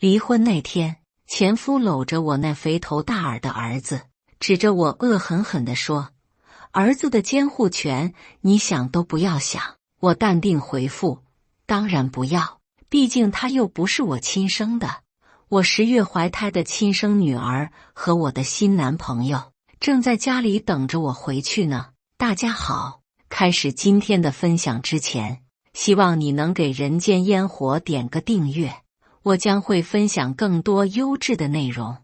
离婚那天，前夫搂着我那肥头大耳的儿子，指着我恶狠狠地说：“儿子的监护权，你想都不要想。”我淡定回复：“当然不要，毕竟他又不是我亲生的。我10月怀胎的亲生女儿和我的新男朋友正在家里等着我回去呢。”大家好，开始今天的分享之前，希望你能给人间烟火点个订阅。我将会分享更多优质的内容。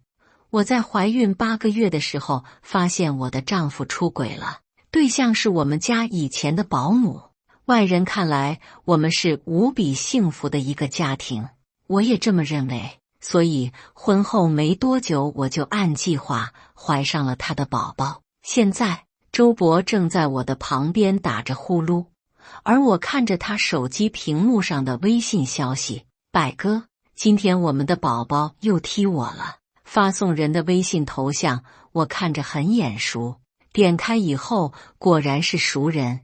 我在怀孕8个月的时候，发现我的丈夫出轨了，对象是我们家以前的保姆。外人看来，我们是无比幸福的一个家庭，我也这么认为。所以婚后没多久，我就按计划怀上了他的宝宝。现在周博正在我的旁边打着呼噜，而我看着他手机屏幕上的微信消息：“百哥，今天我们的宝宝又踢我了。”发送人的微信头像我看着很眼熟，点开以后果然是熟人，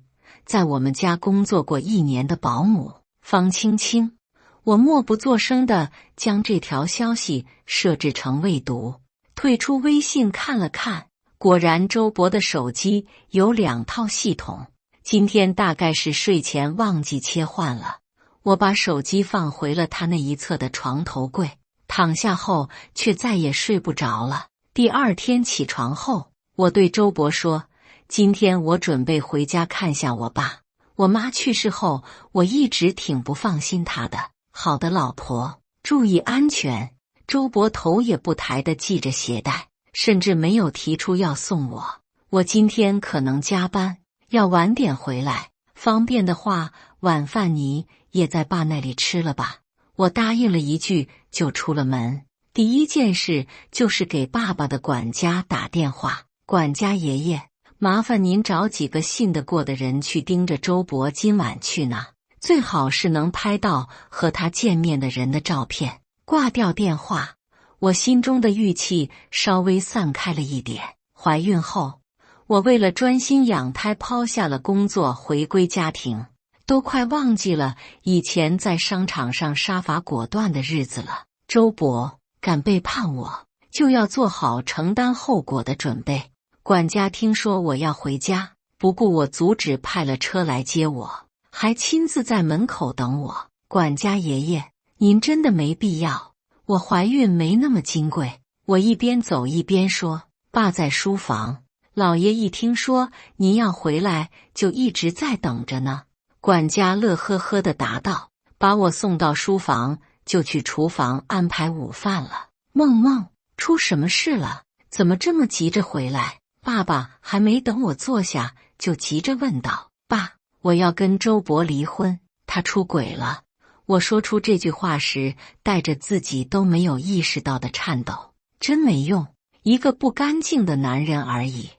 在我们家工作过1年的保姆方青青。我默不作声地将这条消息设置成未读，退出微信看了看，果然周博的手机有2套系统，今天大概是睡前忘记切换了。我把手机放回了他那一侧的床头柜，躺下后却再也睡不着了。第2天起床后，我对周博说：“今天我准备回家看下我爸。我妈去世后，我一直挺不放心他的。”“好的，老婆，注意安全。”周博头也不抬地系着鞋带，甚至没有提出要送我。我今天可能加班，要晚点回来，方便的话，晚饭你也在爸那里吃了吧。我答应了一句就出了门。第一件事就是给爸爸的管家打电话：“管家爷爷，麻烦您找几个信得过的人去盯着周博今晚去哪，最好是能拍到和他见面的人的照片。”挂掉电话，我心中的郁气稍微散开了一点。怀孕后，我为了专心养胎抛下了工作，回归家庭，都快忘记了以前在商场上杀伐果断的日子了。周博敢背叛我，就要做好承担后果的准备。管家听说我要回家，不顾我阻止，派了车来接我，还亲自在门口等我。“管家爷爷，您真的没必要，我怀孕没那么金贵。”我一边走一边说：“爸在书房，老爷一听说您要回来，就一直在等着呢。”管家乐呵呵地答道，把我送到书房，就去厨房安排午饭了。“梦梦，出什么事了？怎么这么急着回来？”爸爸还没等我坐下，就急着问道：“爸，我要跟周博离婚，他出轨了。”我说出这句话时，带着自己都没有意识到的颤抖。真没用，一个不干净的男人而已。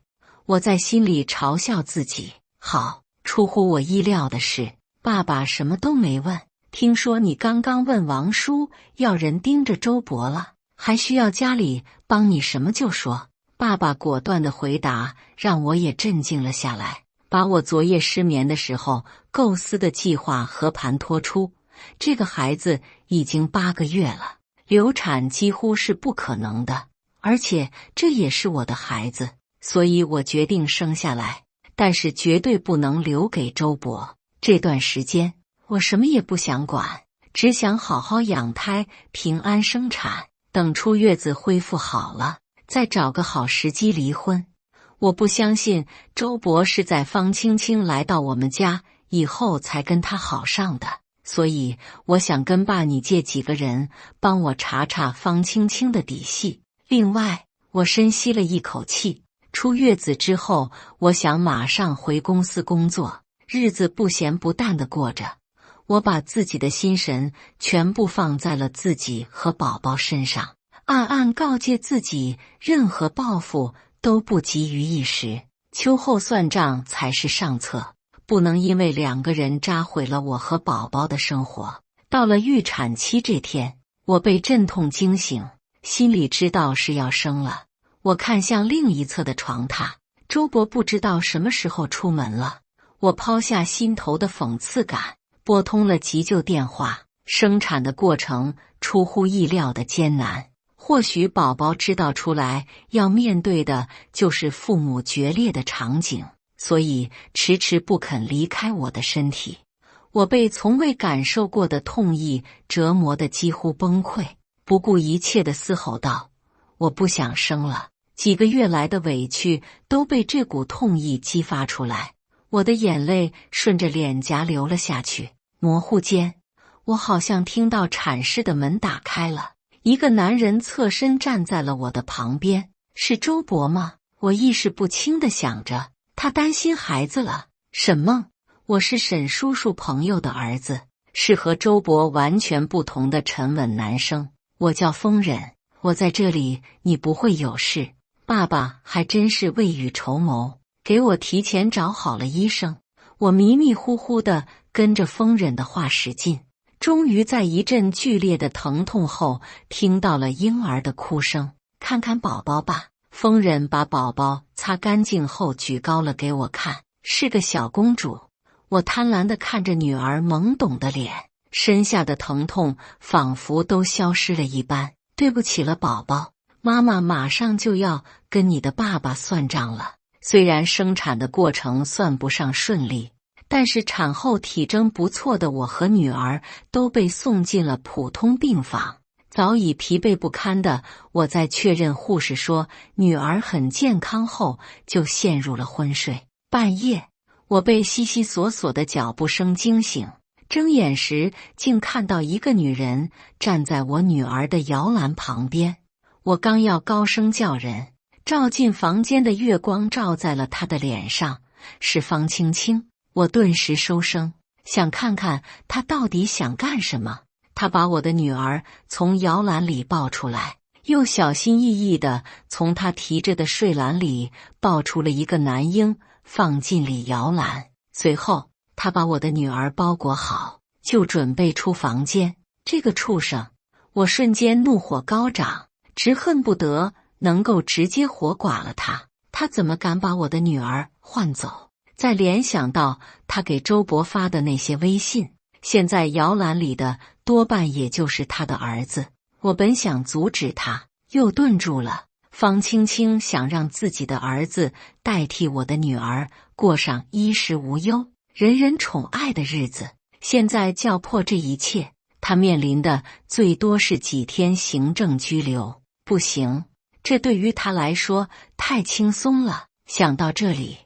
我在心里嘲笑自己。好，出乎我意料的是，爸爸什么都没问。“听说你刚刚问王叔要人盯着周博了，还需要家里帮你什么就说。”爸爸果断的回答让我也镇静了下来，把我昨夜失眠的时候构思的计划和盘托出。这个孩子已经8个月了，流产几乎是不可能的，而且这也是我的孩子，所以我决定生下来，但是绝对不能留给周博。这段时间我什么也不想管，只想好好养胎，平安生产，等出月子恢复好了，再找个好时机离婚。我不相信周博是在方青青来到我们家以后才跟他好上的，所以我想跟爸你借几个人帮我查查方青青的底细。另外，我深吸了一口气，出月子之后，我想马上回公司工作，日子不咸不淡地过着。我把自己的心神全部放在了自己和宝宝身上，暗暗告诫自己，任何报复都不急于一时，秋后算账才是上策，不能因为2个人扎毁了我和宝宝的生活。到了预产期这天，我被阵痛惊醒，心里知道是要生了。我看向另一侧的床榻，周博不知道什么时候出门了。我抛下心头的讽刺感，拨通了急救电话。生产的过程出乎意料的艰难。或许宝宝知道出来要面对的就是父母决裂的场景，所以迟迟不肯离开我的身体。我被从未感受过的痛意折磨得几乎崩溃，不顾一切地嘶吼道：“我不想生了！”几个月来的委屈都被这股痛意激发出来，我的眼泪顺着脸颊流了下去。模糊间，我好像听到产室的门打开了，一个男人侧身站在了我的旁边。是周伯吗？我意识不清地想着，他担心孩子了。沈梦，我是沈叔叔朋友的儿子，是和周伯完全不同的沉稳男生。我叫风忍，我在这里，你不会有事。爸爸还真是未雨绸缪，给我提前找好了医生。我迷迷糊糊地跟着风忍的话使劲，终于在一阵剧烈的疼痛后听到了婴儿的哭声。看看宝宝吧。风忍把宝宝擦干净后举高了给我看，是个小公主。我贪婪地看着女儿懵懂的脸，身下的疼痛仿佛都消失了一般。对不起了，宝宝，妈妈马上就要跟你的爸爸算账了。虽然生产的过程算不上顺利，但是产后体征不错的我和女儿都被送进了普通病房。早已疲惫不堪的我在确认护士说女儿很健康后，就陷入了昏睡。半夜，我被悉悉索索的脚步声惊醒，睁眼时竟看到一个女人站在我女儿的摇篮旁边。我刚要高声叫人，照进房间的月光照在了她的脸上，是方青青。我顿时收声，想看看她到底想干什么。她把我的女儿从摇篮里抱出来，又小心翼翼地从她提着的睡篮里抱出了一个男婴，放进里摇篮。随后，她把我的女儿包裹好，就准备出房间。这个畜生！我瞬间怒火高涨，直恨不得能够直接活剐了他。他怎么敢把我的女儿换走？再联想到他给周伯发的那些微信，现在摇篮里的多半也就是他的儿子。我本想阻止他，又顿住了。方青青想让自己的儿子代替我的女儿过上衣食无忧、人人宠爱的日子，现在叫破这一切，他面临的最多是几天行政拘留。不行，这对于他来说太轻松了。想到这里，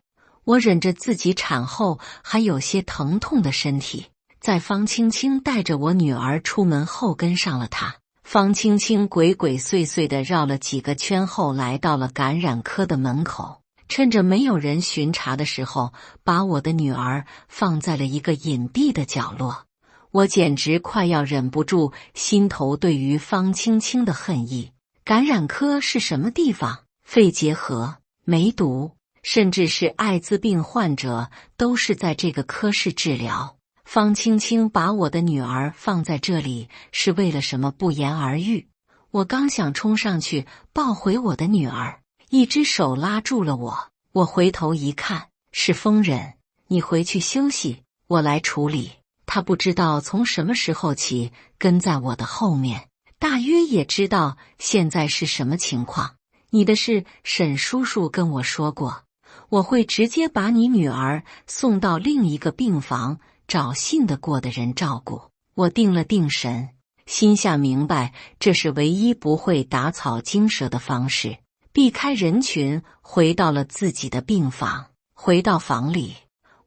我忍着自己产后还有些疼痛的身体，在方青青带着我女儿出门后跟上了她。方青青鬼鬼祟祟地绕了几个圈后来到了感染科的门口，趁着没有人巡查的时候，把我的女儿放在了一个隐蔽的角落。我简直快要忍不住心头对于方青青的恨意。感染科是什么地方？肺结核、梅毒，甚至是艾滋病患者都是在这个科室治疗。方青青把我的女儿放在这里是为了什么？不言而喻。我刚想冲上去抱回我的女儿，一只手拉住了我。我回头一看，是风忍。你回去休息，我来处理。他不知道从什么时候起跟在我的后面，大约也知道现在是什么情况。你的事沈叔叔跟我说过，我会直接把你女儿送到另一个病房，找信得过的人照顾。我定了定神，心下明白这是唯一不会打草惊蛇的方式，避开人群，回到了自己的病房。回到房里，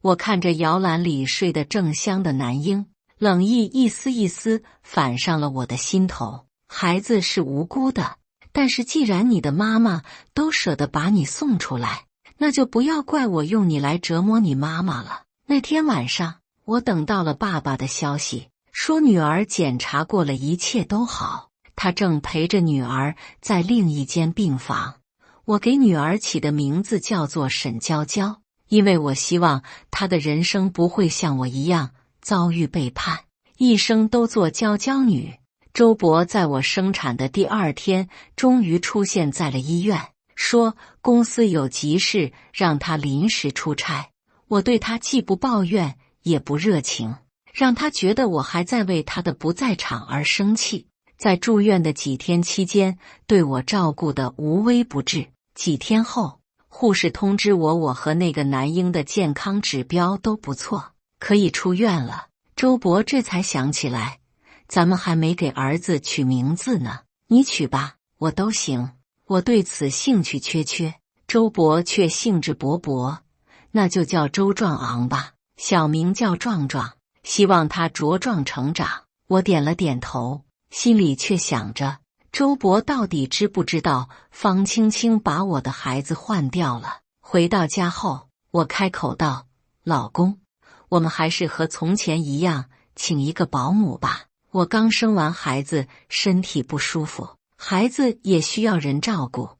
我看着摇篮里睡得正香的男婴，冷意一丝一丝反上了我的心头。孩子是无辜的，但是既然你的妈妈都舍得把你送出来，那就不要怪我用你来折磨你妈妈了。那天晚上，我等到了爸爸的消息，说女儿检查过了，一切都好，他正陪着女儿在另一间病房。我给女儿起的名字叫做沈娇娇，因为我希望她的人生不会像我一样遭遇背叛，一生都做娇娇女。周伯在我生产的第2天终于出现在了医院，说公司有急事让他临时出差。我对他既不抱怨也不热情，让他觉得我还在为他的不在场而生气。在住院的几天期间，对我照顾得无微不至。几天后，护士通知我和那个男婴的健康指标都不错，可以出院了。周伯这才想起来，咱们还没给儿子取名字呢，你取吧，我都行。我对此兴趣缺缺，周伯却兴致勃勃，那就叫周壮昂吧，小名叫壮壮，希望他茁壮成长。我点了点头，心里却想着，周伯到底知不知道方青青把我的孩子换掉了？回到家后，我开口道：“老公，我们还是和从前一样，请一个保姆吧。我刚生完孩子，身体不舒服，孩子也需要人照顾。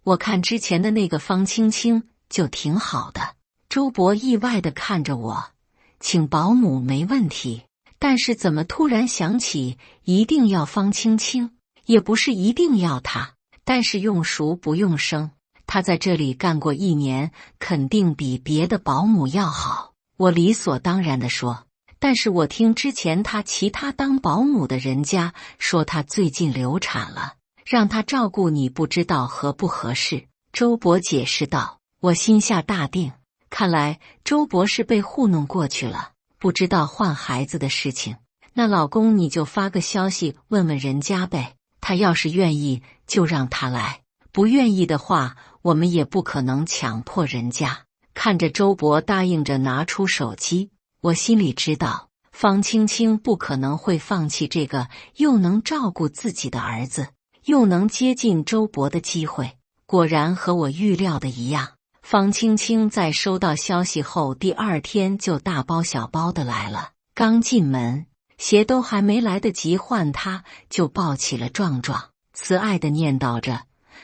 我看之前的那个方青青就挺好的。”周伯意外地看着我，请保姆没问题，但是怎么突然想起一定要方青青？也不是一定要她，但是用熟不用生。她在这里干过1年，肯定比别的保姆要好。我理所当然地说，但是我听之前她其他当保姆的人家说她最近流产了，让她照顾你，不知道合不合适。周伯解释道。我心下大定，看来周伯是被糊弄过去了，不知道换孩子的事情。那老公你就发个消息问问人家呗，他要是愿意就让他来，不愿意的话我们也不可能强迫人家。看着周伯答应着拿出手机，我心里知道方青青不可能会放弃这个又能照顾自己的儿子，又能接近周伯的机会。果然和我预料的一样，方青青在收到消息后第2天就大包小包的来了。刚进门，鞋都还没来得及换，他就抱起了壮壮，慈爱的念叨着：“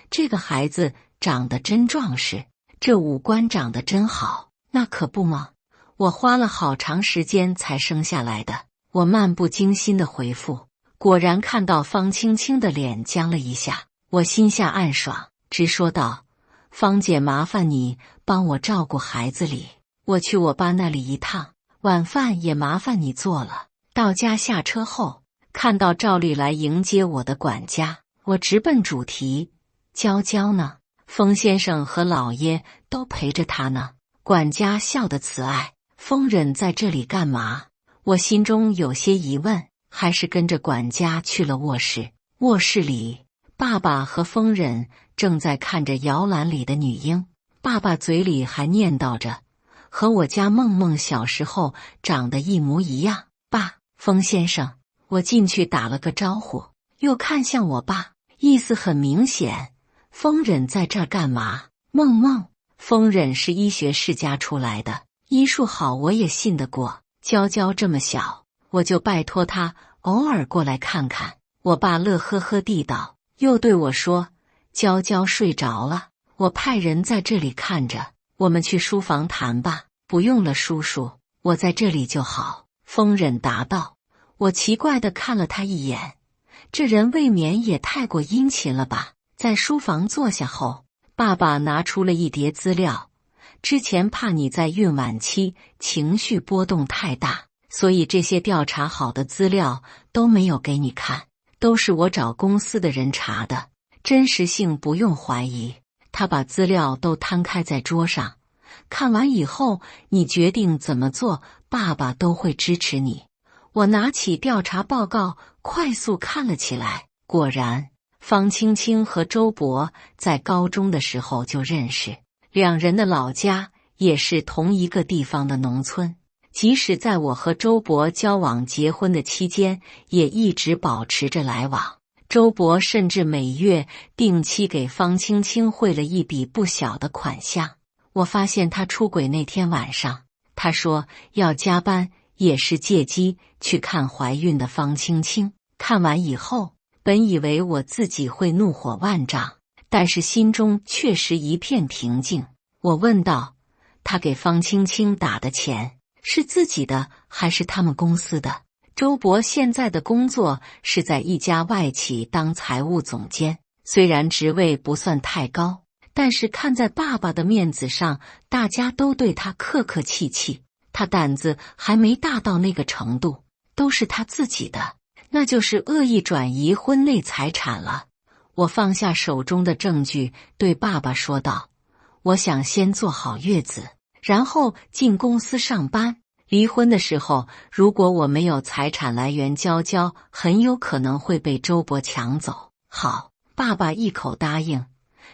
这个孩子长得真壮实，这五官长得真好。”那可不吗？我花了好长时间才生下来的。我漫不经心的回复，果然看到方青青的脸僵了一下。我心下暗爽，直说道：“方姐，麻烦你帮我照顾孩子里，我去我爸那里一趟，晚饭也麻烦你做了。”到家下车后，看到照例来迎接我的管家，我直奔主题：“娇娇呢？风先生和老爷都陪着他呢。”管家笑得慈爱：“风忍在这里干嘛？”我心中有些疑问，还是跟着管家去了卧室。卧室里，爸爸和风忍正在看着摇篮里的女婴，爸爸嘴里还念叨着：“和我家梦梦小时候长得一模一样。”爸，风先生。我进去打了个招呼，又看向我爸，意思很明显：风忍在这儿干嘛？梦梦，风忍是医学世家出来的，医术好我也信得过。娇娇这么小，我就拜托她偶尔过来看看。我爸乐呵呵地道，又对我说：“娇娇睡着了，我派人在这里看着，我们去书房谈吧。”不用了，叔叔，我在这里就好。风忍答道。我奇怪地看了他一眼，这人未免也太过殷勤了吧。在书房坐下后，爸爸拿出了一叠资料，之前怕你在孕晚期情绪波动太大，所以这些调查好的资料都没有给你看，都是我找公司的人查的，真实性不用怀疑。他把资料都摊开在桌上，看完以后你决定怎么做，爸爸都会支持你。我拿起调查报告快速看了起来，果然方青青和周伯在高中的时候就认识，两人的老家也是同一个地方的农村，即使在我和周伯交往结婚的期间，也一直保持着来往。周伯甚至每月定期给方青青汇了一笔不小的款项。我发现他出轨那天晚上，他说要加班，也是借机去看怀孕的方青青。看完以后，本以为我自己会怒火万丈，但是心中确实一片平静。我问道：“他给方青青打的钱是自己的还是他们公司的？”周伯现在的工作是在一家外企当财务总监，虽然职位不算太高，但是看在爸爸的面子上，大家都对他客客气气。他胆子还没大到那个程度，都是他自己的，那就是恶意转移婚内财产了。我放下手中的证据，对爸爸说道：“我想先做好月子，然后进公司上班。离婚的时候，如果我没有财产来源，娇娇很有可能会被周伯抢走。”好，爸爸一口答应。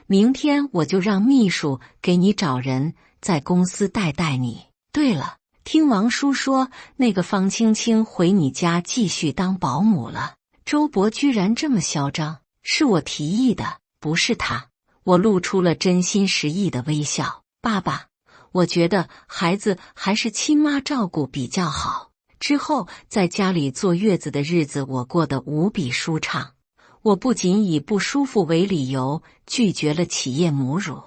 明天我就让秘书给你找人在公司带你。对了，听王叔说，那个方青青回你家继续当保姆了。周伯居然这么嚣张，是我提议的，不是他。我露出了真心实意的微笑。爸爸，我觉得孩子还是亲妈照顾比较好。之后在家里坐月子的日子，我过得无比舒畅。我不仅以不舒服为理由拒绝了企业母乳，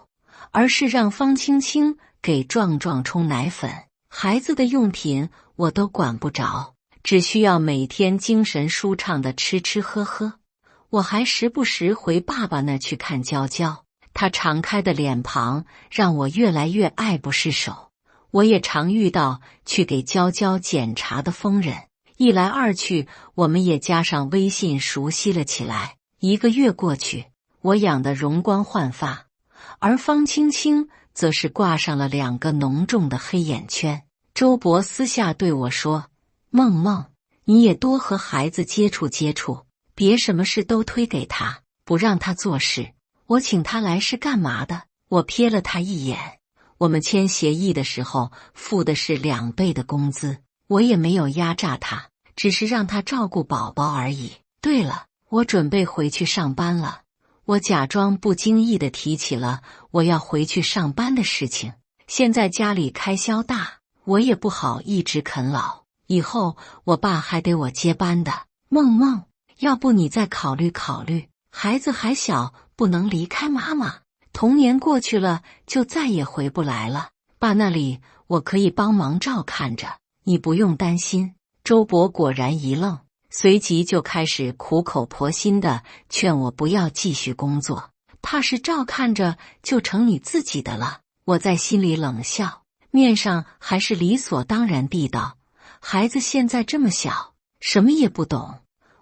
而是让方青青给壮壮冲奶粉，孩子的用品我都管不着，只需要每天精神舒畅的吃吃喝喝。我还时不时回爸爸那去看娇娇，他常开的脸庞让我越来越爱不释手。我也常遇到去给娇娇检查的疯人，一来二去，我们也加上微信熟悉了起来。1个月过去，我养得容光焕发，而方青青则是挂上了2个浓重的黑眼圈。周伯私下对我说：“梦梦，你也多和孩子接触接触，别什么事都推给他，不让他做事。我请他来是干嘛的？”我瞥了他一眼。我们签协议的时候付的是2倍的工资，我也没有压榨他，只是让他照顾宝宝而已。对了，我准备回去上班了。我假装不经意地提起了我要回去上班的事情。现在家里开销大，我也不好一直啃老，以后我爸还得我接班的。梦梦，要不你再考虑考虑，孩子还小，不能离开妈妈。童年过去了，就再也回不来了。爸那里我可以帮忙照看着，你不用担心。周伯果然一愣，随即就开始苦口婆心地劝我不要继续工作，怕是照看着就成你自己的了。我在心里冷笑，面上还是理所当然地道：孩子现在这么小，什么也不懂。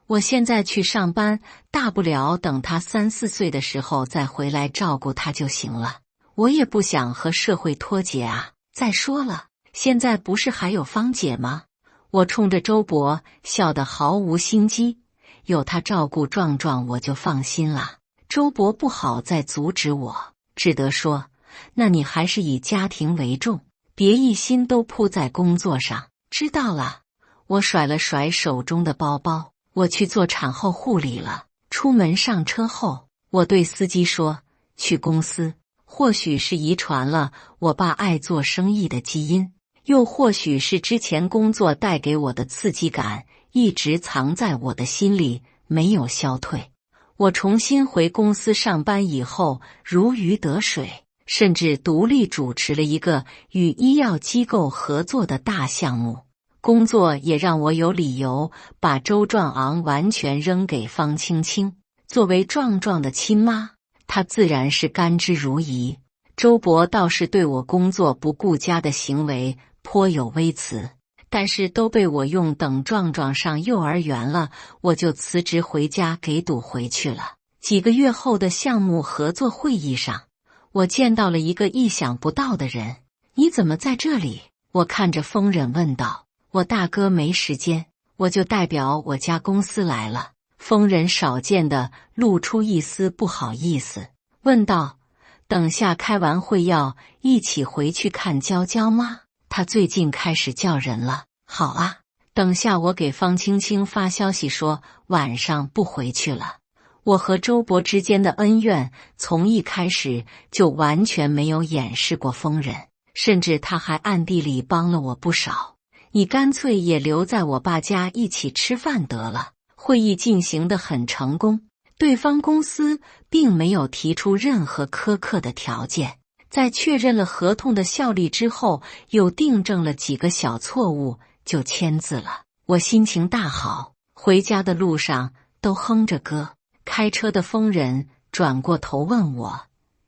我现在去上班，大不了等他3、4岁的时候再回来照顾他就行了。我也不想和社会脱节啊。再说了，现在不是还有芳姐吗？我冲着周伯笑得毫无心机，有他照顾壮壮我就放心了。周伯不好再阻止我，只得说：“那你还是以家庭为重，别一心都扑在工作上。”知道了。我甩了甩手中的包包，我去做产后护理了。出门上车后，我对司机说：“去公司。”或许是遗传了我爸爱做生意的基因，又或许是之前工作带给我的刺激感一直藏在我的心里，没有消退。我重新回公司上班以后，如鱼得水，甚至独立主持了一个与医药机构合作的大项目。工作也让我有理由把周壮昂完全扔给方青青。作为壮壮的亲妈，她自然是甘之如饴。周伯倒是对我工作不顾家的行为颇有微词，但是都被我用等壮壮上幼儿园了，我就辞职回家给堵回去了。几个月后的项目合作会议上，我见到了一个意想不到的人。你怎么在这里？我看着疯人问道。我大哥没时间，我就代表我家公司来了。疯人少见的露出一丝不好意思，问道：“等下开完会要一起回去看娇娇吗？她最近开始叫人了。”好啊，等下我给方青青发消息说晚上不回去了。我和周伯之间的恩怨从一开始就完全没有掩饰过疯人，甚至他还暗地里帮了我不少。你干脆也留在我爸家一起吃饭得了。会议进行得很成功，对方公司并没有提出任何苛刻的条件，在确认了合同的效力之后，又订正了几个小错误就签字了。我心情大好，回家的路上都哼着歌。开车的疯人转过头问我：“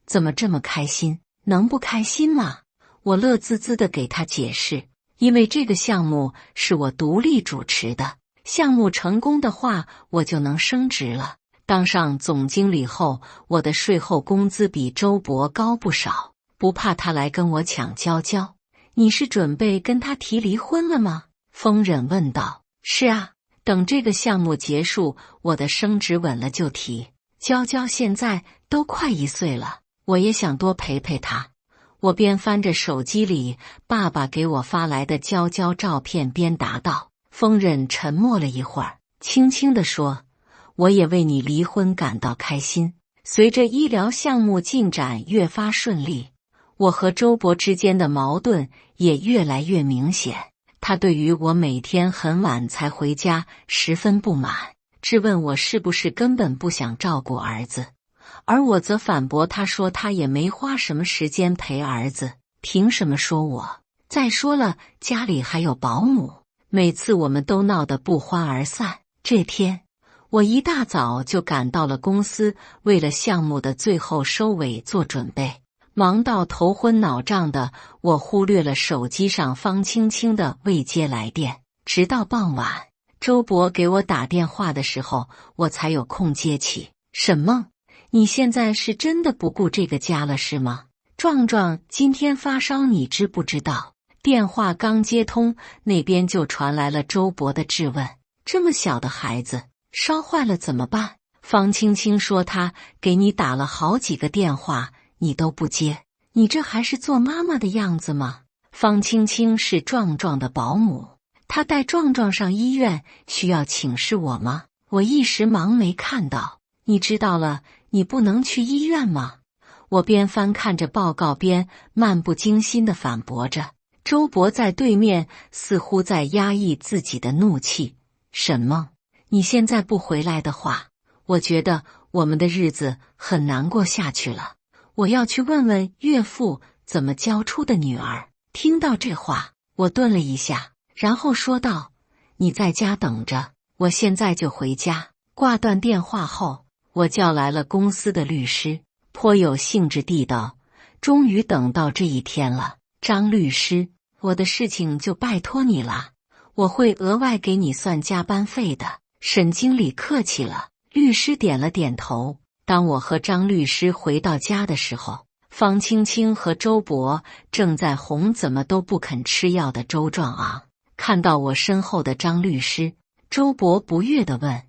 怎么这么开心？能不开心吗？”我乐滋滋地给他解释，因为这个项目是我独立主持的，项目成功的话，我就能升职了。当上总经理后，我的税后工资比周伯高不少，不怕他来跟我抢娇娇。你是准备跟他提离婚了吗？风忍问道。是啊，等这个项目结束，我的升职稳了就提。娇娇现在都快1岁了，我也想多陪陪她。我边翻着手机里爸爸给我发来的娇娇照片边答道。风忍沉默了一会儿，轻轻地说，我也为你离婚感到开心。随着医疗项目进展越发顺利，我和周伯之间的矛盾也越来越明显。他对于我每天很晚才回家十分不满，质问我是不是根本不想照顾儿子，而我则反驳他说他也没花什么时间陪儿子，凭什么说我？再说了，家里还有保姆，每次我们都闹得不欢而散。这天，我一大早就赶到了公司，为了项目的最后收尾做准备。忙到头昏脑胀的我，忽略了手机上方青青的未接来电，直到傍晚，周伯给我打电话的时候，我才有空接起。沈梦，你现在是真的不顾这个家了是吗？壮壮今天发烧，你知不知道？电话刚接通，那边就传来了周伯的质问。这么小的孩子，烧坏了怎么办？方青青说他给你打了好几个电话，你都不接，你这还是做妈妈的样子吗？方青青是壮壮的保姆，她带壮壮上医院需要请示我吗？我一时忙没看到。你知道了，你不能去医院吗？我边翻看着报告边漫不经心地反驳着。周伯在对面似乎在压抑自己的怒气。沈梦，你现在不回来的话，我觉得我们的日子很难过下去了。我要去问问岳父怎么教出的女儿。听到这话，我顿了一下，然后说道，你在家等着，我现在就回家。挂断电话后，我叫来了公司的律师，颇有兴致地道，终于等到这一天了。张律师，我的事情就拜托你了，我会额外给你算加班费的。沈经理客气了。律师点了点头。当我和张律师回到家的时候，方青青和周伯正在哄怎么都不肯吃药的周壮昂。看到我身后的张律师，周伯不悦地问，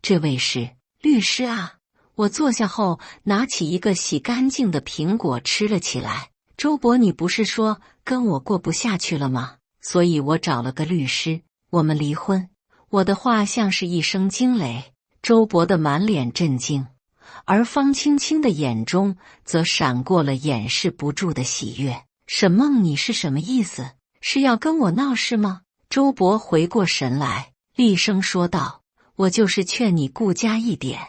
这位是？律师啊。我坐下后拿起一个洗干净的苹果吃了起来。周伯，你不是说跟我过不下去了吗？所以我找了个律师，我们离婚。我的话像是一声惊雷，周伯的满脸震惊，而方青青的眼中则闪过了掩饰不住的喜悦。沈梦，你是什么意思？是要跟我闹事吗？周伯回过神来，厉声说道，我就是劝你顾家一点，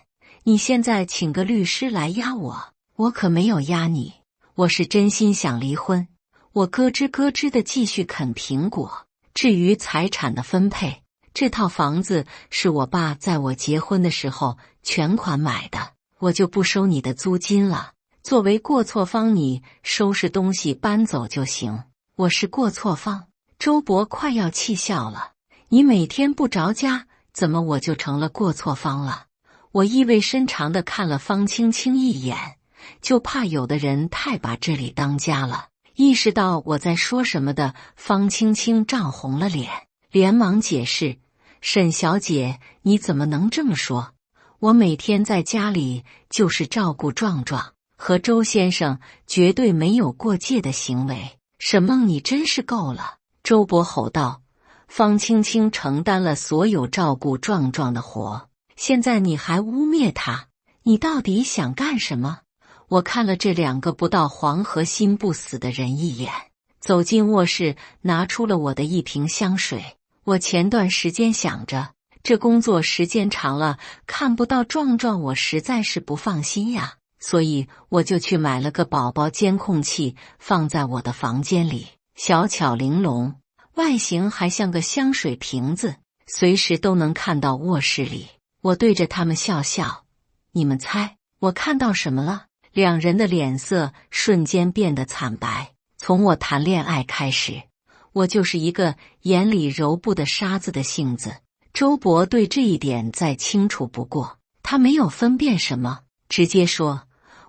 你现在请个律师来压我，我可没有压你，我是真心想离婚。我咯吱咯吱地继续啃苹果。至于财产的分配，这套房子是我爸在我结婚的时候全款买的，我就不收你的租金了。作为过错方，你收拾东西搬走就行。我是过错方？周伯快要气笑了。你每天不着家，怎么我就成了过错方了？我意味深长地看了方青青一眼，就怕有的人太把这里当家了。意识到我在说什么的方青青涨红了脸，连忙解释，沈小姐，你怎么能这么说？我每天在家里就是照顾壮壮，和周先生绝对没有过界的行为。沈梦，你真是够了！周伯吼道。方青青承担了所有照顾壮壮的活，现在你还污蔑他，你到底想干什么？我看了这两个不到黄河心不死的人一眼，走进卧室，拿出了我的一瓶香水。我前段时间想着，这工作时间长了，看不到壮壮，我实在是不放心呀，所以我就去买了个宝宝监控器，放在我的房间里，小巧玲珑，外形还像个香水瓶子，随时都能看到卧室里。我对着他们笑笑，你们猜我看到什么了？两人的脸色瞬间变得惨白。从我谈恋爱开始，我就是一个眼里揉不得沙子的性子，周伯对这一点再清楚不过，他没有分辨什么，直接说：“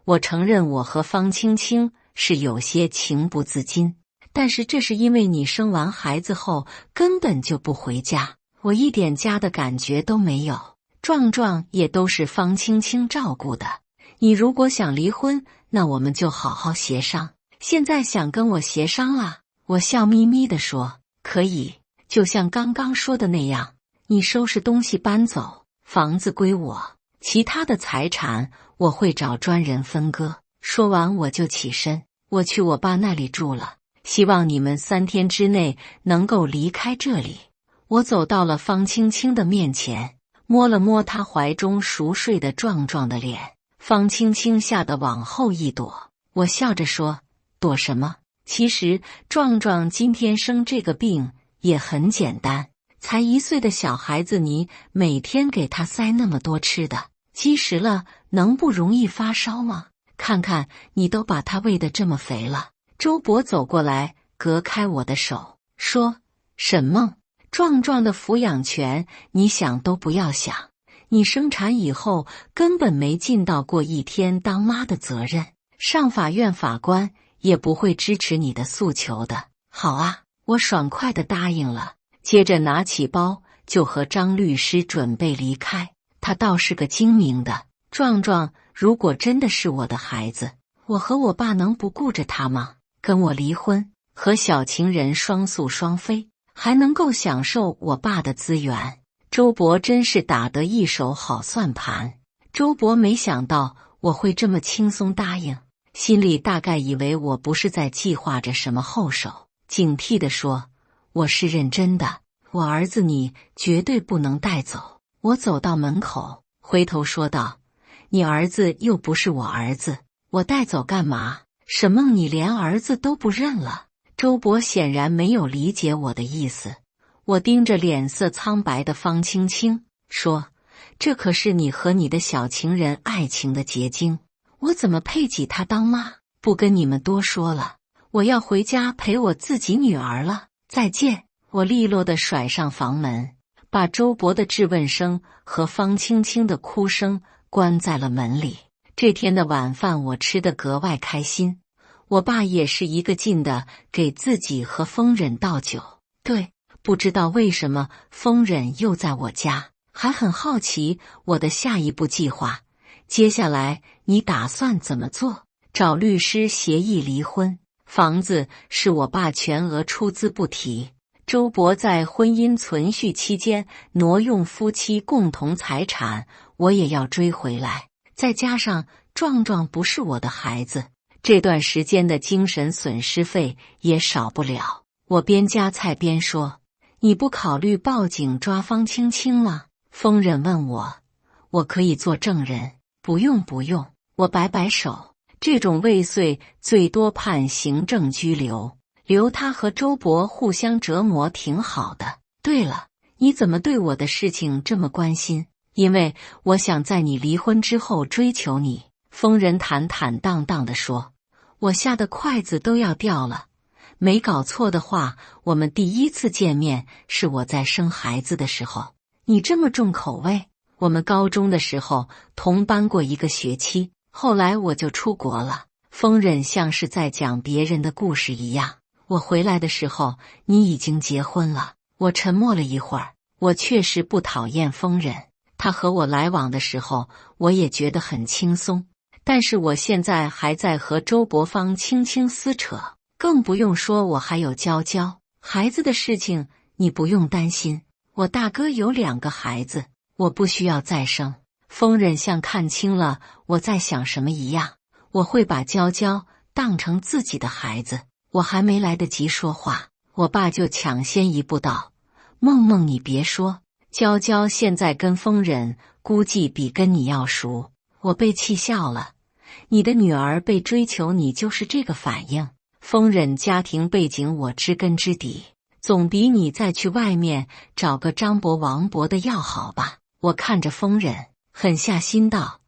我承认我和方青青是有些情不自禁，但是这是因为你生完孩子后根本就不回家，我一点家的感觉都没有。壮壮也都是方青青照顾的。你如果想离婚，那我们就好好协商。现在想跟我协商了？”我笑眯眯地说：“可以，就像刚刚说的那样，你收拾东西搬走，房子归我，其他的财产我会找专人分割。”说完我就起身，我去我爸那里住了，希望你们3天之内能够离开这里。我走到了方青青的面前，摸了摸她怀中熟睡的壮壮的脸，方青青吓得往后一躲。我笑着说：“躲什么？其实壮壮今天生这个病也很简单，才1岁的小孩子，你每天给他塞那么多吃的，积食了能不容易发烧吗？看看你都把他喂得这么肥了。”周伯走过来，隔开我的手，说：“沈梦，壮壮的抚养权你想都不要想，你生产以后根本没尽到过一天当妈的责任，上法院法官也不会支持你的诉求的。”好啊，我爽快地答应了，接着拿起包就和张律师准备离开。他倒是个精明的，壮壮如果真的是我的孩子，我和我爸能不顾着他吗？跟我离婚，和小情人双宿双飞，还能够享受我爸的资源。周伯真是打得一手好算盘。周伯没想到我会这么轻松答应，心里大概以为我不是在计划着什么后手，警惕地说：“我是认真的，我儿子你绝对不能带走。”我走到门口，回头说道：“你儿子又不是我儿子，我带走干嘛？沈梦，你连儿子都不认了。”周伯显然没有理解我的意思，我盯着脸色苍白的方青青说：“这可是你和你的小情人爱情的结晶，我怎么配给他当妈？不跟你们多说了，我要回家陪我自己女儿了，再见。”我利落地甩上房门，把周伯的质问声和方青青的哭声关在了门里。这天的晚饭我吃得格外开心，我爸也是一个劲的给自己和风忍倒酒。对，不知道为什么风忍又在我家，还很好奇我的下一步计划。接下来你打算怎么做？找律师协议离婚，房子是我爸全额出资不提。周伯在婚姻存续期间挪用夫妻共同财产，我也要追回来。再加上壮壮不是我的孩子，这段时间的精神损失费也少不了。我边夹菜边说：“你不考虑报警抓方青青吗？”风忍问我：“我可以做证人。”不用不用，我摆摆手，这种未遂最多判行政拘留，留他和周伯互相折磨挺好的。对了，你怎么对我的事情这么关心？因为我想在你离婚之后追求你。风人坦坦荡荡地说。我吓得筷子都要掉了。没搞错的话，我们第一次见面是我在生孩子的时候。你这么重口味？我们高中的时候同班过1个学期，后来我就出国了。风忍像是在讲别人的故事一样。我回来的时候，你已经结婚了。我沉默了一会儿，我确实不讨厌风忍，他和我来往的时候，我也觉得很轻松。但是我现在还在和周伯方青青撕扯，更不用说我还有娇娇。孩子的事情你不用担心，我大哥有2个孩子，我不需要再生。风忍像看清了我在想什么一样，我会把娇娇当成自己的孩子。我还没来得及说话，我爸就抢先一步道：“梦梦，你别说，娇娇现在跟风忍估计比跟你要熟。”我被气笑了。你的女儿被追求，你就是这个反应？风忍家庭背景我知根知底，总比你再去外面找个张伯王伯的要好吧？我看着风忍，狠下心道：“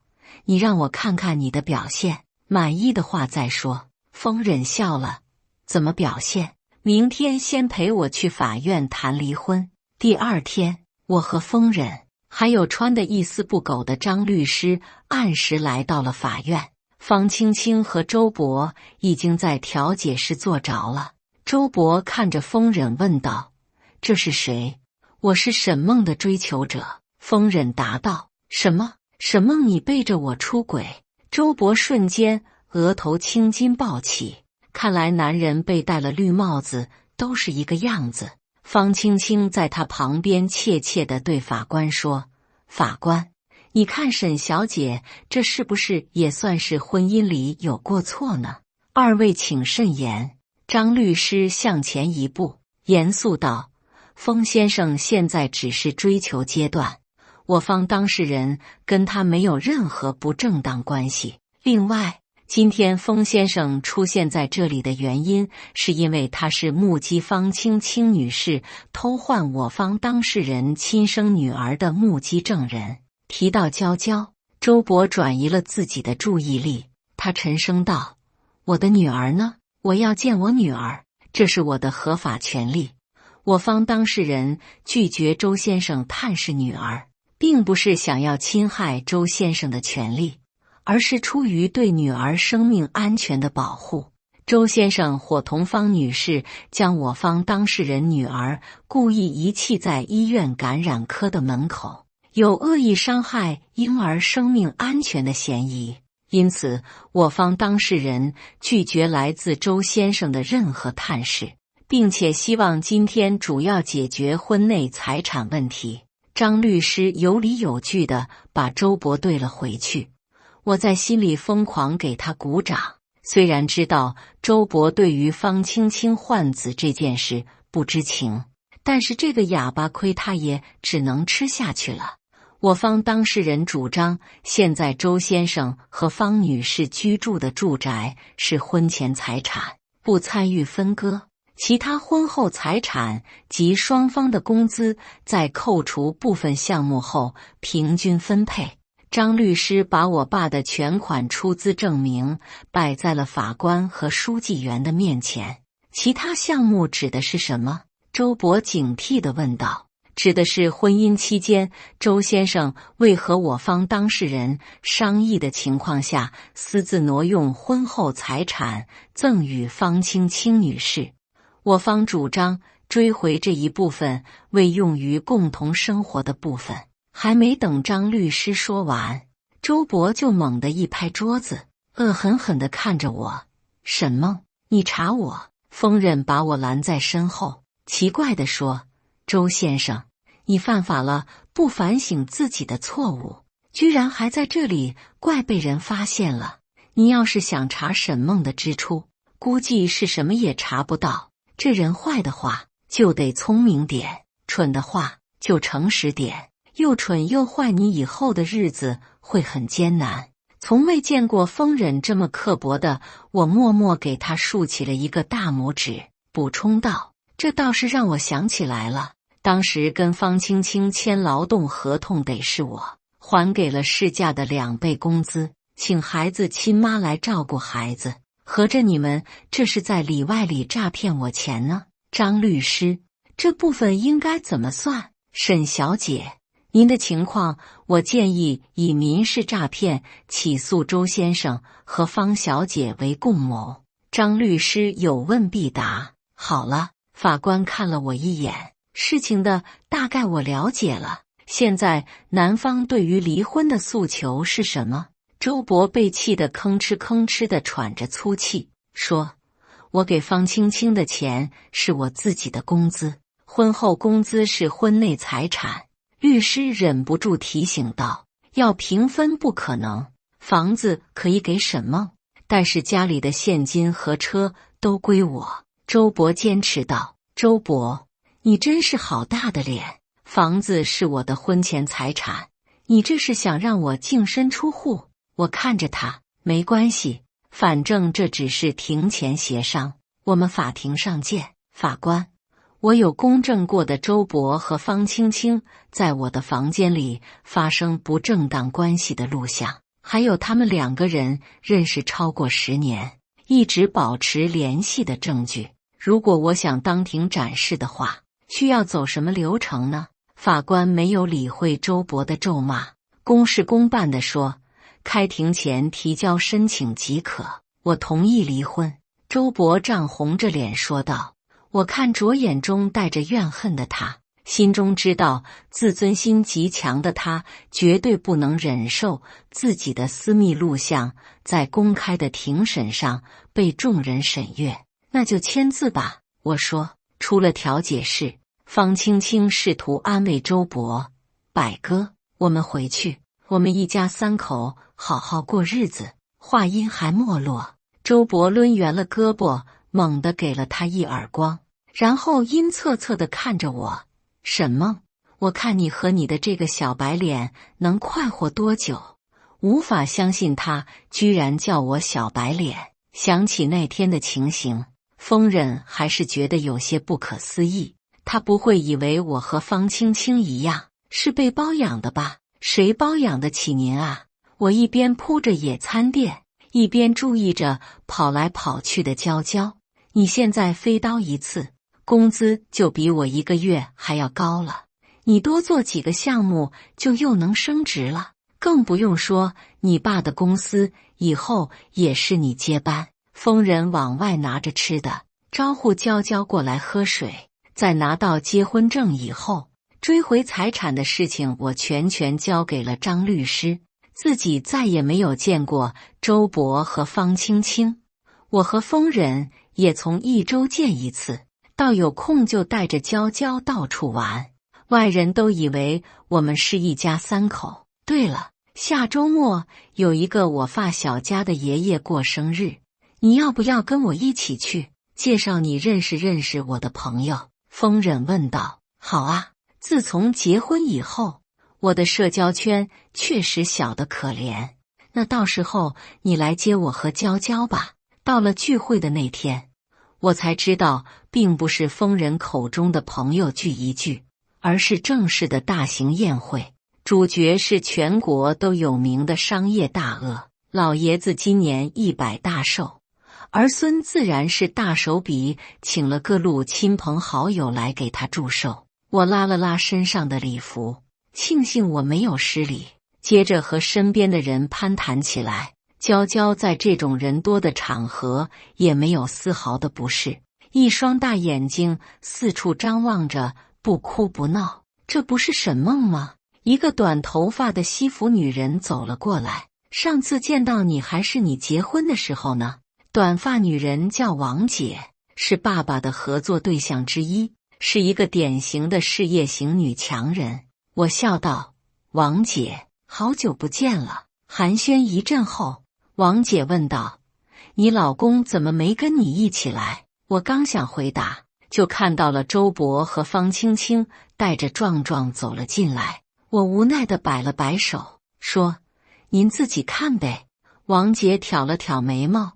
你让我看看你的表现，满意的话再说。”风忍笑了：“怎么表现？明天先陪我去法院谈离婚。”第2天，我和疯人还有穿得一丝不苟的张律师按时来到了法院。方青青和周伯已经在调解室坐着了。周伯看着疯人问道：“这是谁？”“我是沈梦的追求者。”疯人答道。“什么？沈梦你背着我出轨？”周伯瞬间额头青筋暴起，看来男人被戴了绿帽子都是一个样子。方青青在他旁边怯怯地对法官说：“法官，你看沈小姐这是不是也算是婚姻里有过错呢？二位请慎言。”张律师向前一步，严肃道：“封先生现在只是追求阶段，我方当事人跟他没有任何不正当关系。另外，今天封先生出现在这里的原因，是因为他是目击方青青女士偷换我方当事人亲生女儿的目击证人。”提到娇娇，周伯转移了自己的注意力，他沉声道：“我的女儿呢？我要见我女儿，这是我的合法权利。我方当事人拒绝周先生探视女儿，并不是想要侵害周先生的权利，而是出于对女儿生命安全的保护。周先生伙同方女士将我方当事人女儿故意遗弃在医院感染科的门口，有恶意伤害婴儿生命安全的嫌疑。因此，我方当事人拒绝来自周先生的任何探视，并且希望今天主要解决婚内财产问题。”张律师有理有据地把周伯对了回去。我在心里疯狂给他鼓掌。虽然知道周伯对于方青青换子这件事不知情，但是这个哑巴亏他也只能吃下去了。我方当事人主张，现在周先生和方女士居住的住宅是婚前财产，不参与分割，其他婚后财产及双方的工资在扣除部分项目后平均分配。张律师把我爸的全款出资证明摆在了法官和书记员的面前。其他项目指的是什么？周伯警惕地问道。指的是婚姻期间周先生未和我方当事人商议的情况下，私自挪用婚后财产赠与方青青女士。我方主张追回这一部分未用于共同生活的部分。还没等张律师说完，周伯就猛地一拍桌子，恶狠狠地看着我：“沈梦，你查我！”疯人把我拦在身后，奇怪地说：“周先生，你犯法了，不反省自己的错误，居然还在这里怪被人发现了。你要是想查沈梦的支出，估计是什么也查不到。这人坏的话就得聪明点，蠢的话就诚实点。又蠢又坏，你以后的日子会很艰难。”从未见过疯人这么刻薄的，我默默给他竖起了一个大拇指，补充道：“这倒是让我想起来了。当时跟方青青签劳动合同得是我，还给了市价的2倍工资，请孩子亲妈来照顾孩子。合着你们这是在里外里诈骗我钱呢？”张律师，这部分应该怎么算？沈小姐，您的情况，我建议以民事诈骗起诉周先生和方小姐为共谋。张律师有问必答。好了，法官看了我一眼，事情的大概我了解了。现在男方对于离婚的诉求是什么？周伯被气得吭哧吭哧地喘着粗气，说：“我给方青青的钱是我自己的工资，婚后工资是婚内财产。”律师忍不住提醒道：“要平分不可能，房子可以给沈梦，但是家里的现金和车都归我。”周伯坚持道：“周伯，你真是好大的脸！房子是我的婚前财产，你这是想让我净身出户？”我看着他，没关系，反正这只是庭前协商，我们法庭上见。法官，我有公证过的周伯和方青青在我的房间里发生不正当关系的录像，还有他们2个人认识超过10年，一直保持联系的证据。如果我想当庭展示的话，需要走什么流程呢？法官没有理会周勃的咒骂，公事公办地说：“开庭前提交申请即可，我同意离婚。”周勃涨红着脸说道。我看着眼中带着怨恨的他，心中知道自尊心极强的他绝对不能忍受自己的私密录像在公开的庭审上被众人审阅。那就签字吧，我说。出了调解室，方青青试图安慰周勃：“百哥，我们回去，我们一家三口好好过日子。”话音还没落，周勃抡圆了胳膊，猛地给了他一耳光，然后阴恻恻地看着我：“沈梦，我看你和你的这个小白脸能快活多久？”无法相信他居然叫我小白脸。想起那天的情形，风忍还是觉得有些不可思议。他不会以为我和方青青一样是被包养的吧？谁包养得起您啊？我一边铺着野餐垫，一边注意着跑来跑去的娇娇。你现在飞刀一次，工资就比我1个月还要高了。你多做几个项目，就又能升职了。更不用说你爸的公司以后也是你接班。疯人往外拿着吃的，招呼娇娇过来喝水。在拿到结婚证以后，追回财产的事情我全交给了张律师，自己再也没有见过周勃和方青青。我和疯人也从1周见一次，到有空就带着娇娇到处玩。外人都以为我们是一家三口。对了，下周末有一个我发小家的爷爷过生日，你要不要跟我一起去？介绍你认识我的朋友。疯人问道。好啊，自从结婚以后，我的社交圈确实小得可怜。那到时候你来接我和娇娇吧。到了聚会的那天，我才知道并不是疯人口中的朋友聚一聚，而是正式的大型宴会。主角是全国都有名的商业大鳄，老爷子今年100大寿，儿孙自然是大手笔，请了各路亲朋好友来给他祝寿。我拉了拉身上的礼服，庆幸我没有失礼，接着和身边的人攀谈起来。娇娇在这种人多的场合也没有丝毫的不适，一双大眼睛四处张望着，不哭不闹。这不是沈梦吗？一个短头发的西服女人走了过来。上次见到你还是你结婚的时候呢。短发女人叫王姐，是爸爸的合作对象之一，是一个典型的事业型女强人。我笑道：“王姐，好久不见了。”寒暄一阵后，王姐问道：“你老公怎么没跟你一起来？”我刚想回答，就看到了周勃和方青青带着壮壮走了进来。我无奈地摆了摆手，说：“您自己看呗。”王姐挑了挑眉毛：“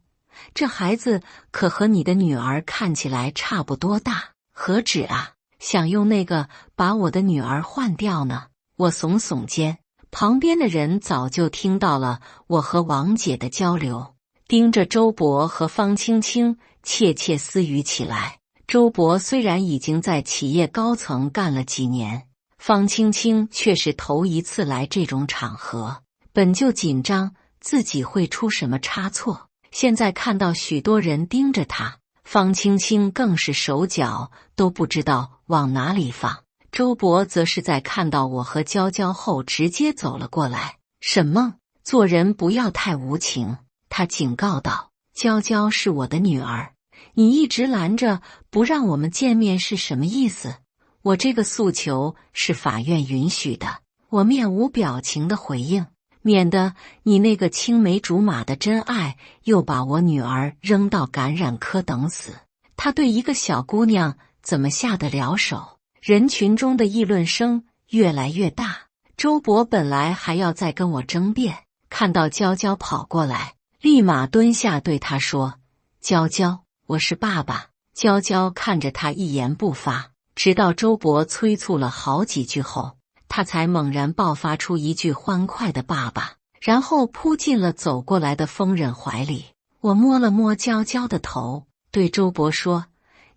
这孩子可和你的女儿看起来差不多大，何止啊，想用那个把我的女儿换掉呢？”我耸耸肩。旁边的人早就听到了我和王姐的交流，盯着周勃和方青青窃窃私语起来。周勃虽然已经在企业高层干了几年，方青青却是头一次来这种场合，本就紧张自己会出什么差错，现在看到许多人盯着他，方青青更是手脚都不知道往哪里放。周勃则是在看到我和娇娇后直接走了过来。沈梦，做人不要太无情，他警告道。娇娇是我的女儿，你一直拦着不让我们见面是什么意思？我这个诉求是法院允许的。我面无表情的回应，免得你那个青梅竹马的真爱又把我女儿扔到感染科等死。他对一个小姑娘怎么下得了手？人群中的议论声越来越大，周勃本来还要再跟我争辩，看到娇娇跑过来，立马蹲下对她说：“娇娇，我是爸爸。”娇娇看着他一言不发，直到周勃催促了好几句后，他才猛然爆发出一句欢快的爸爸，然后扑进了走过来的疯人怀里。我摸了摸娇娇的头，对周勃说：“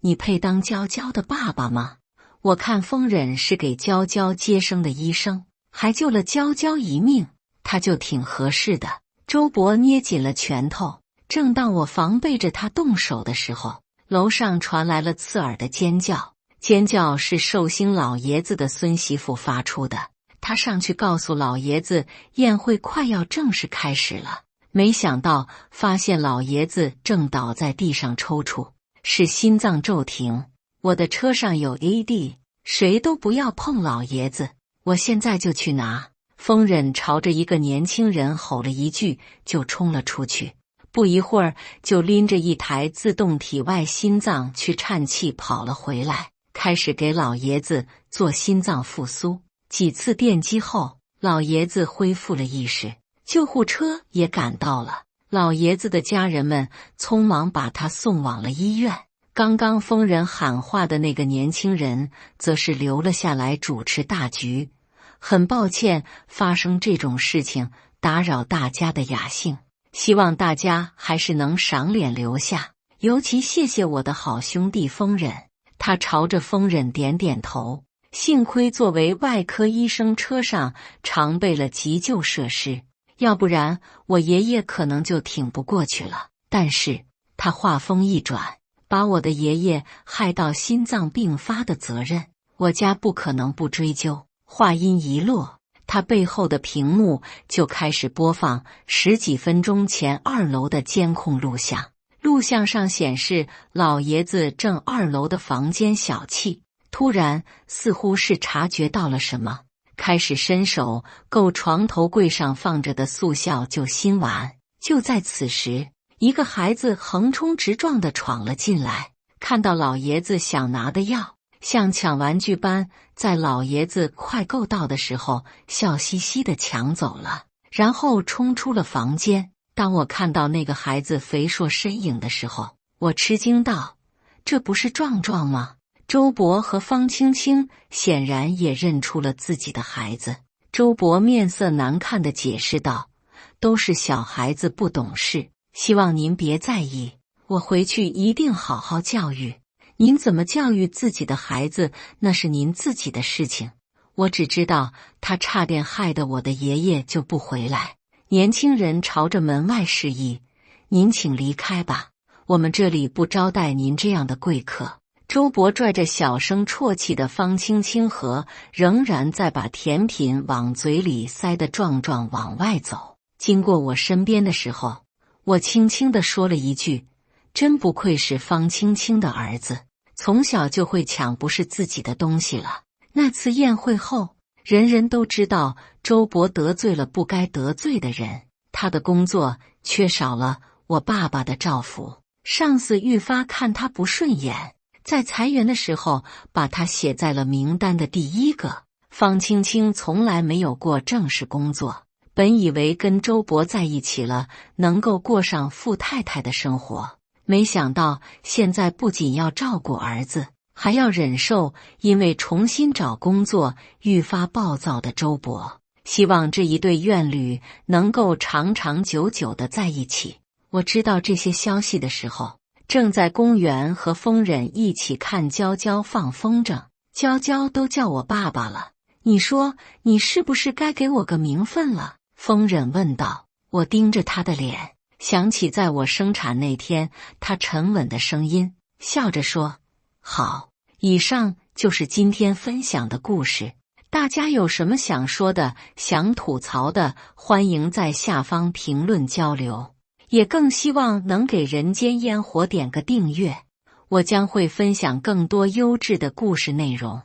你配当娇娇的爸爸吗？我看疯人是给娇娇接生的医生，还救了娇娇一命，他就挺合适的。周伯捏紧了拳头，正当我防备着他动手的时候，楼上传来了刺耳的尖叫。尖叫是寿星老爷子的孙媳妇发出的，他上去告诉老爷子宴会快要正式开始了，没想到发现老爷子正倒在地上抽搐，是心脏骤停。我的车上有 AD， 谁都不要碰老爷子，我现在就去拿。疯人朝着一个年轻人吼了一句，就冲了出去。不一会儿就拎着一台自动体外心脏去颤气跑了回来，开始给老爷子做心脏复苏。几次电击后，老爷子恢复了意识，救护车也赶到了。老爷子的家人们匆忙把他送往了医院。刚刚疯人喊话的那个年轻人则是留了下来主持大局。很抱歉发生这种事情，打扰大家的雅兴，希望大家还是能赏脸留下，尤其谢谢我的好兄弟疯人。他朝着疯人点点头，幸亏作为外科医生，车上常备了急救设施，要不然我爷爷可能就挺不过去了。但是他话锋一转，把我的爷爷害到心脏病发的责任，我家不可能不追究。话音一落，他背后的屏幕就开始播放十几分钟前2楼的监控录像。录像上显示，老爷子正2楼的房间小憩，突然似乎是察觉到了什么，开始伸手够床头柜上放着的速效救心丸。就在此时，一个孩子横冲直撞地闯了进来，看到老爷子想拿的药，像抢玩具般在老爷子快够到的时候笑嘻嘻地抢走了，然后冲出了房间。当我看到那个孩子肥硕身影的时候，我吃惊道：这不是壮壮吗？周伯和方青青显然也认出了自己的孩子。周伯面色难看地解释道：都是小孩子不懂事，希望您别在意，我回去一定好好教育。您怎么教育自己的孩子，那是您自己的事情。我只知道他差点害得我的爷爷就不回来。年轻人朝着门外示意：您请离开吧，我们这里不招待您这样的贵客。周伯拽着小声啜泣的方青青和仍然在把甜品往嘴里塞的壮壮往外走。经过我身边的时候，我轻轻地说了一句：真不愧是方青青的儿子，从小就会抢不是自己的东西了。那次宴会后，人人都知道周伯得罪了不该得罪的人，他的工作缺少了我爸爸的照拂，上司愈发看他不顺眼，在裁员的时候把他写在了名单的第1个。方青青从来没有过正式工作，本以为跟周伯在一起了能够过上富太太的生活，没想到现在不仅要照顾儿子，还要忍受因为重新找工作愈发暴躁的周伯。希望这一对怨侣能够长长久久的在一起。我知道这些消息的时候，正在公园和疯人一起看娇娇放风筝。娇娇都叫我爸爸了，你说你是不是该给我个名分了？疯人问道。我盯着他的脸，想起在我生产那天他沉稳的声音，笑着说：好。以上就是今天分享的故事，大家有什么想说的、想吐槽的，欢迎在下方评论交流，也更希望能给人间烟火点个订阅，我将会分享更多优质的故事内容。